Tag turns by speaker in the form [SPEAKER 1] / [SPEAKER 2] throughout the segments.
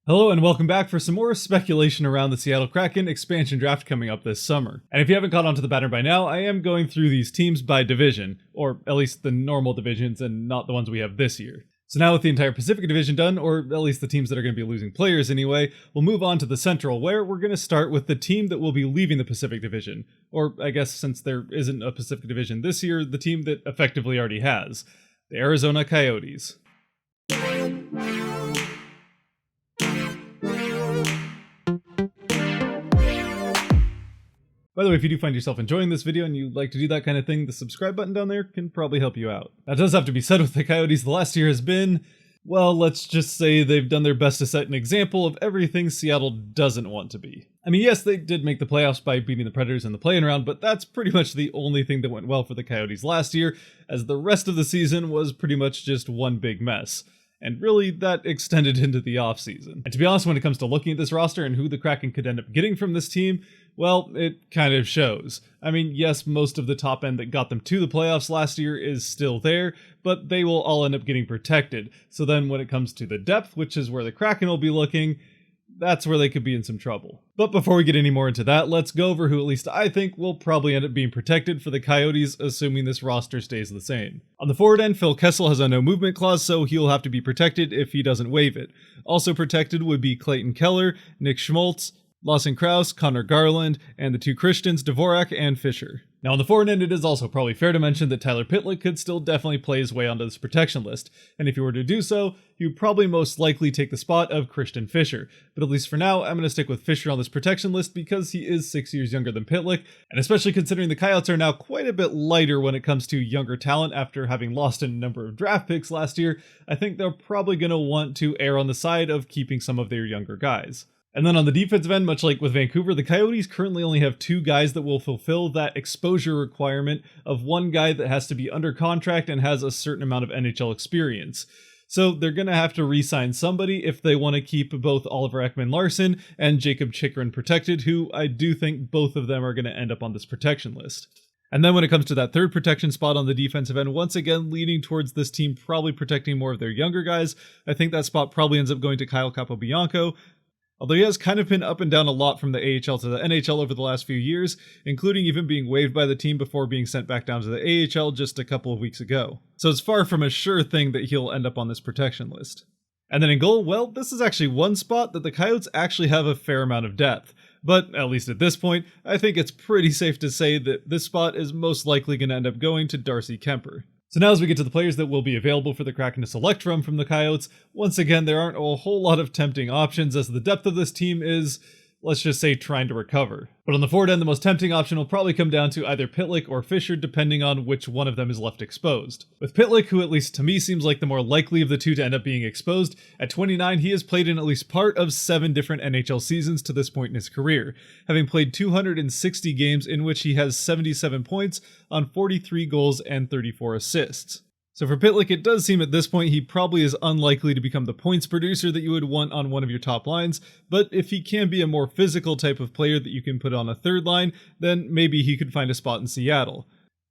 [SPEAKER 1] Hello and welcome back for some more speculation around the Seattle Kraken expansion draft coming up this summer. And if you haven't caught on to the pattern by now, I am going through these teams by division, or at least the normal divisions and not the ones we have this year. So now with the entire Pacific Division done, or at least the teams that are going to be losing players anyway, we'll move on to the Central, where we're going to start with the team that will be leaving the Pacific Division. Or I guess since there isn't a Pacific Division this year, the team that effectively already has. The Arizona Coyotes. By the way, if you do find yourself enjoying this video and you like to do that kind of thing, the subscribe button down there can probably help you out. That does have to be said with the Coyotes. The last year has been, well, let's just say they've done their best to set an example of everything Seattle doesn't want to be. I mean, yes, they did make the playoffs by beating the Predators in the play-in round, but that's pretty much the only thing that went well for the Coyotes last year, as the rest of the season was pretty much just one big mess. And really, that extended into the offseason. And to be honest, when it comes to looking at this roster and who the Kraken could end up getting from this team, well, it kind of shows. I mean, yes, most of the top end that got them to the playoffs last year is still there, but they will all end up getting protected. So then when it comes to the depth, which is where the Kraken will be looking, that's where they could be in some trouble. But before we get any more into that, let's go over who at least I think will probably end up being protected for the Coyotes, assuming this roster stays the same. On the forward end, Phil Kessel has a no movement clause, so he'll have to be protected if he doesn't waive it. Also protected would be Clayton Keller, Nick Schmaltz, Lawson Krause, Connor Garland, and the two Christians, Dvorak and Fisher. Now on the forward end, it is also probably fair to mention that Tyler Pitlick could still definitely play his way onto this protection list, and if he were to do so, he would probably most likely take the spot of Christian Fischer. But at least for now, I'm going to stick with Fisher on this protection list because he is 6 years younger than Pitlick, and especially considering the Coyotes are now quite a bit lighter when it comes to younger talent after having lost a number of draft picks last year, I think they're probably going to want to err on the side of keeping some of their younger guys. And then on the defensive end, much like with Vancouver, the Coyotes currently only have two guys that will fulfill that exposure requirement of one guy that has to be under contract and has a certain amount of NHL experience. So they're going to have to re-sign somebody if they want to keep both Oliver Ekman-Larsson and Jacob Chychrun protected, who I do think both of them are going to end up on this protection list. And then when it comes to that third protection spot on the defensive end, once again leaning towards this team probably protecting more of their younger guys, I think that spot probably ends up going to Kyle Capobianco. Although he has kind of been up and down a lot from the AHL to the NHL over the last few years, including even being waived by the team before being sent back down to the AHL just a couple of weeks ago. So it's far from a sure thing that he'll end up on this protection list. And then in goal, well, this is actually one spot that the Coyotes actually have a fair amount of depth. But at least at this point, I think it's pretty safe to say that this spot is most likely going to end up going to Darcy Kemper. So now as we get to the players that will be available for the Kraken to select from the Coyotes, once again, there aren't a whole lot of tempting options as the depth of this team is, let's just say, trying to recover. But on the forward end, the most tempting option will probably come down to either Pitlick or Fisher, depending on which one of them is left exposed. With Pitlick, who at least to me seems like the more likely of the two to end up being exposed, at 29 he has played in at least part of 7 different NHL seasons to this point in his career, having played 260 games in which he has 77 points on 43 goals and 34 assists. So for Pitlick, it does seem at this point he probably is unlikely to become the points producer that you would want on one of your top lines, but if he can be a more physical type of player that you can put on a third line, then maybe he could find a spot in Seattle.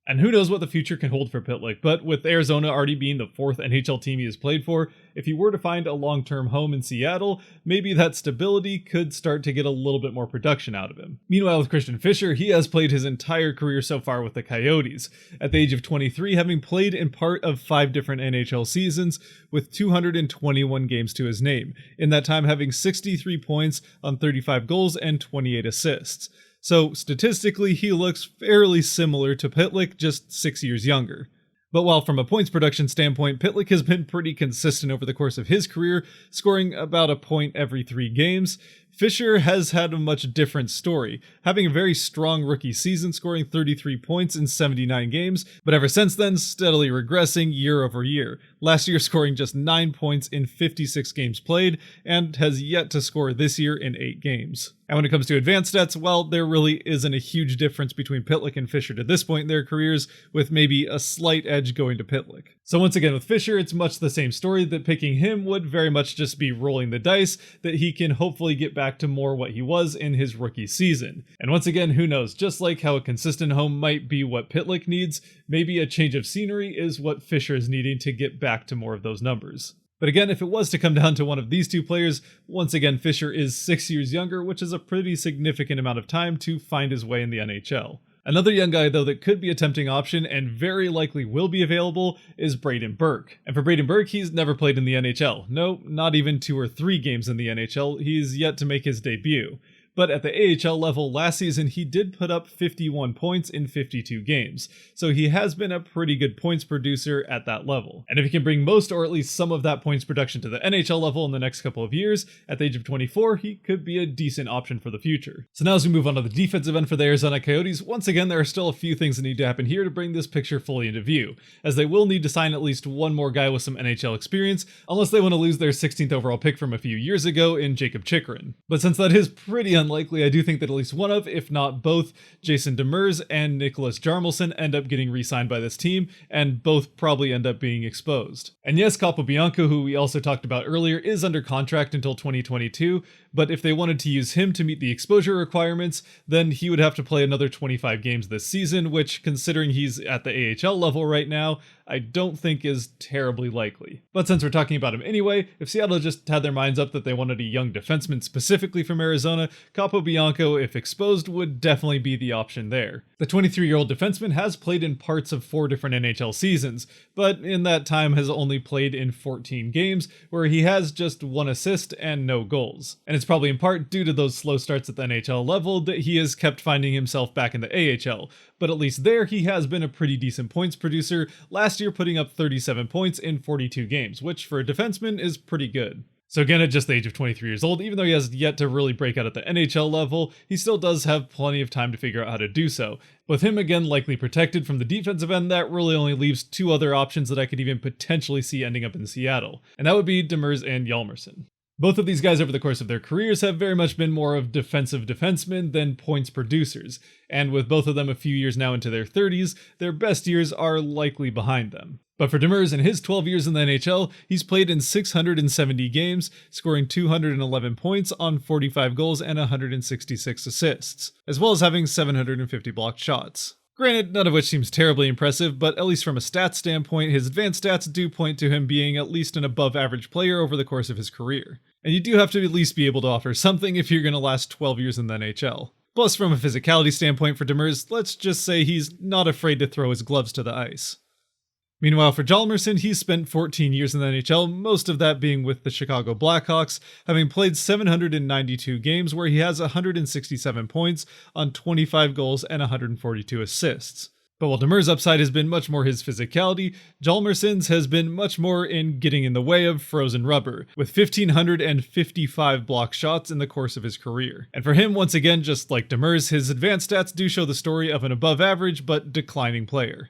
[SPEAKER 1] And who knows what the future can hold for Pitlick, but with Arizona already being the 4th NHL team he has played for, if he were to find a long-term home in Seattle, maybe that stability could start to get a little bit more production out of him. Meanwhile, with Christian Fischer, he has played his entire career so far with the Coyotes, at the age of 23 having played in part of 5 different NHL seasons with 221 games to his name, in that time having 63 points on 35 goals and 28 assists. So statistically, he looks fairly similar to Pitlick, just 6 years younger. But while from a points production standpoint, Pitlick has been pretty consistent over the course of his career, scoring about a point every 3 games, Fisher has had a much different story, having a very strong rookie season, scoring 33 points in 79 games, but ever since then steadily regressing year over year, last year scoring just 9 points in 56 games played, and has yet to score this year in 8 games. And when it comes to advanced stats, well, there really isn't a huge difference between Pitlick and Fisher to this point in their careers, with maybe a slight edge going to Pitlick. So once again with Fisher, it's much the same story, that picking him would very much just be rolling the dice, that he can hopefully get back to more what he was in his rookie season. And once again, who knows, just like how a consistent home might be what Pitlick needs, maybe a change of scenery is what Fisher is needing to get back to more of those numbers. But again, if it was to come down to one of these two players, once again Fischer is 6 years younger, which is a pretty significant amount of time to find his way in the NHL. Another young guy, though, that could be a tempting option and very likely will be available is Braden Burke. And for Braden Burke, he's never played in the NHL. No, not even 2 or 3 games in the NHL. He's yet to make his debut. But at the AHL level last season, he did put up 51 points in 52 games, so he has been a pretty good points producer at that level. And if he can bring most or at least some of that points production to the NHL level in the next couple of years, at the age of 24, he could be a decent option for the future. So now as we move on to the defensive end for the Arizona Coyotes, once again there are still a few things that need to happen here to bring this picture fully into view, as they will need to sign at least one more guy with some NHL experience, unless they want to lose their 16th overall pick from a few years ago in Jacob Chychrun. But since that is pretty unlikely, I do think that at least one of, if not both, Jason Demers and Nicholas Jarmelson end up getting re-signed by this team, and both probably end up being exposed. And yes, Capobianco, who we also talked about earlier, is under contract until 2022, but if they wanted to use him to meet the exposure requirements, then he would have to play another 25 games this season, which, considering he's at the AHL level right now, I don't think is terribly likely. But since we're talking about him anyway, if Seattle just had their minds up that they wanted a young defenseman specifically from Arizona, Capobianco, if exposed, would definitely be the option there. The 23-year-old defenseman has played in parts of 4 different NHL seasons, but in that time has only played in 14 games, where he has just 1 assist and no goals. And it's probably in part due to those slow starts at the NHL level that he has kept finding himself back in the AHL, but at least there he has been a pretty decent points producer, last year putting up 37 points in 42 games, which for a defenseman is pretty good. So again, at just the age of 23 years old, even though he has yet to really break out at the NHL level, he still does have plenty of time to figure out how to do so. With him again likely protected from the defensive end, that really only leaves 2 other options that I could even potentially see ending up in Seattle, and that would be Demers and Hjalmarsson. Both of these guys over the course of their careers have very much been more of defensive defensemen than points producers, and with both of them a few years now into their 30s, their best years are likely behind them. But for Demers, in his 12 years in the NHL, he's played in 670 games, scoring 211 points on 45 goals and 166 assists, as well as having 750 blocked shots. Granted, none of which seems terribly impressive, but at least from a stats standpoint, his advanced stats do point to him being at least an above-average player over the course of his career. And you do have to at least be able to offer something if you're going to last 12 years in the NHL. Plus, from a physicality standpoint for Demers, let's just say he's not afraid to throw his gloves to the ice. Meanwhile, for Hjalmarsson, he's spent 14 years in the NHL, most of that being with the Chicago Blackhawks, having played 792 games where he has 167 points on 25 goals and 142 assists. But while Demers' upside has been much more his physicality, Hjalmarsson's has been much more in getting in the way of frozen rubber, with 1,555 block shots in the course of his career. And for him, once again, just like Demers, his advanced stats do show the story of an above-average but declining player.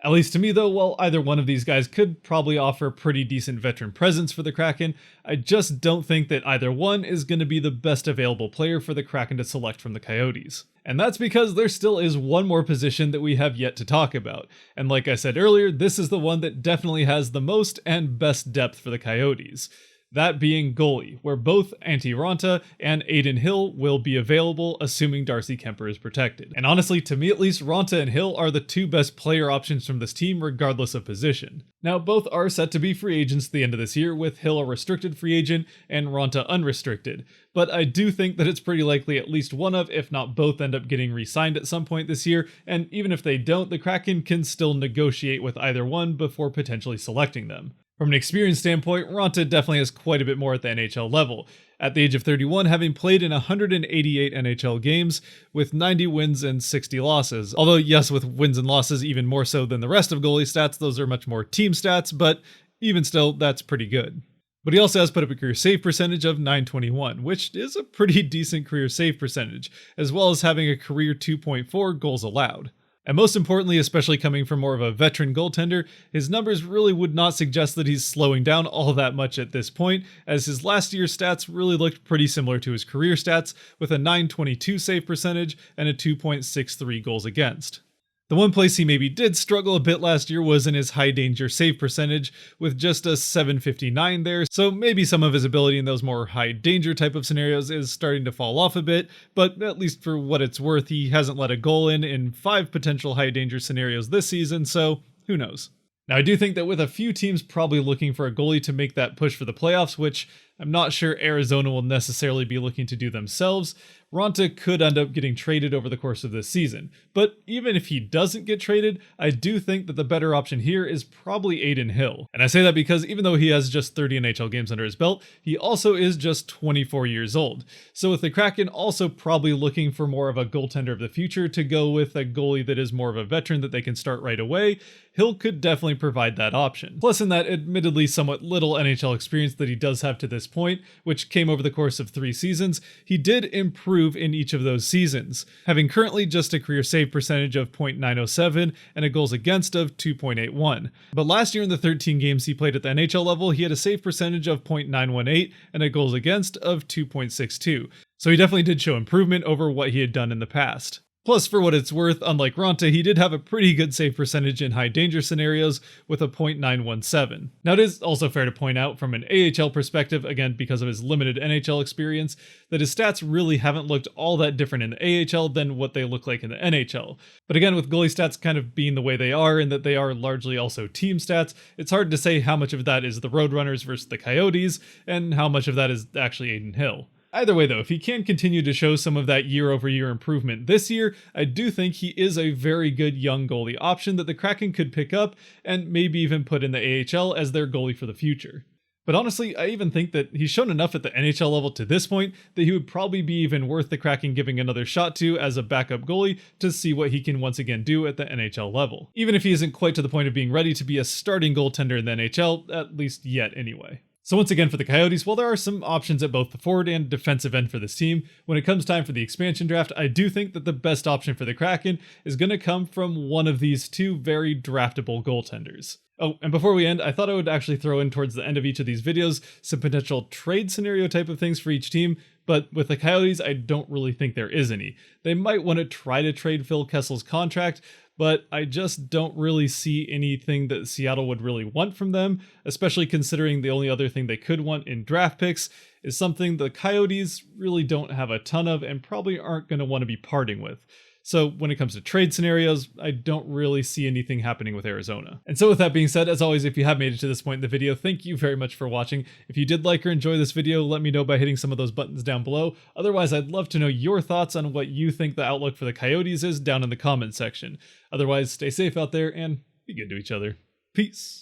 [SPEAKER 1] At least to me though, while either one of these guys could probably offer pretty decent veteran presence for the Kraken, I just don't think that either one is going to be the best available player for the Kraken to select from the Coyotes. And that's because there still is one more position that we have yet to talk about. And like I said earlier, this is the one that definitely has the most and best depth for the Coyotes. That being goalie, where both Antti Raanta and Adin Hill will be available, assuming Darcy Kuemper is protected. And honestly, to me at least, Raanta and Hill are the 2 best player options from this team regardless of position. Now, both are set to be free agents at the end of this year, with Hill a restricted free agent and Raanta unrestricted. But I do think that it's pretty likely at least one of, if not both, end up getting re-signed at some point this year, and even if they don't, the Kraken can still negotiate with either one before potentially selecting them. From an experience standpoint, Raanta definitely has quite a bit more at the NHL level, at the age of 31 having played in 188 NHL games with 90 wins and 60 losses. Although yes, with wins and losses even more so than the rest of goalie stats, those are much more team stats, but even still, that's pretty good. But he also has put up a career save percentage of .921, which is a pretty decent career save percentage, as well as having a career 2.4 goals allowed. And most importantly, especially coming from more of a veteran goaltender, his numbers really would not suggest that he's slowing down all that much at this point, as his last year's stats really looked pretty similar to his career stats, with a .922 save percentage and a 2.63 goals against. The one place he maybe did struggle a bit last year was in his high danger save percentage, with just a .759 there, so maybe some of his ability in those more high danger type of scenarios is starting to fall off a bit, but at least for what it's worth, he hasn't let a goal in 5 potential high danger scenarios this season, so who knows. Now, I do think that with a few teams probably looking for a goalie to make that push for the playoffs, which I'm not sure Arizona will necessarily be looking to do themselves, Raanta could end up getting traded over the course of this season. But even if he doesn't get traded, I do think that the better option here is probably Adin Hill. And I say that because even though he has just 30 NHL games under his belt, he also is just 24 years old. So with the Kraken also probably looking for more of a goaltender of the future to go with a goalie that is more of a veteran that they can start right away, Hill could definitely provide that option. Plus in that admittedly somewhat little NHL experience that he does have to this point, which came over the course of 3 seasons, he did improve in each of those seasons, having currently just a career save percentage of .907 and a goals against of 2.81. But last year in the 13 games he played at the NHL level, he had a save percentage of .918 and a goals against of 2.62. So he definitely did show improvement over what he had done in the past. Plus, for what it's worth, unlike Raanta, he did have a pretty good save percentage in high danger scenarios with a .917. Now, it is also fair to point out from an AHL perspective, again because of his limited NHL experience, that his stats really haven't looked all that different in the AHL than what they look like in the NHL. But again, with goalie stats kind of being the way they are and that they are largely also team stats, it's hard to say how much of that is the Roadrunners versus the Coyotes and how much of that is actually Adin Hill. Either way though, if he can continue to show some of that year-over-year improvement this year, I do think he is a very good young goalie option that the Kraken could pick up and maybe even put in the AHL as their goalie for the future. But honestly, I even think that he's shown enough at the NHL level to this point that he would probably be even worth the Kraken giving another shot to as a backup goalie to see what he can once again do at the NHL level. Even if he isn't quite to the point of being ready to be a starting goaltender in the NHL, at least yet anyway. So once again for the Coyotes, while there are some options at both the forward and defensive end for this team, when it comes time for the expansion draft, I do think that the best option for the Kraken is going to come from one of these two very draftable goaltenders. Oh, and before we end, I thought I would actually throw in towards the end of each of these videos some potential trade scenario type of things for each team, but with the Coyotes, I don't really think there is any. They might want to try to trade Phil Kessel's contract, but I just don't really see anything that Seattle would really want from them, especially considering the only other thing they could want in draft picks is something the Coyotes really don't have a ton of and probably aren't going to want to be parting with. So when it comes to trade scenarios, I don't really see anything happening with Arizona. And so with that being said, as always, if you have made it to this point in the video, thank you very much for watching. If you did like or enjoy this video, let me know by hitting some of those buttons down below. Otherwise, I'd love to know your thoughts on what you think the outlook for the Coyotes is down in the comments section. Otherwise, stay safe out there and be good to each other. Peace.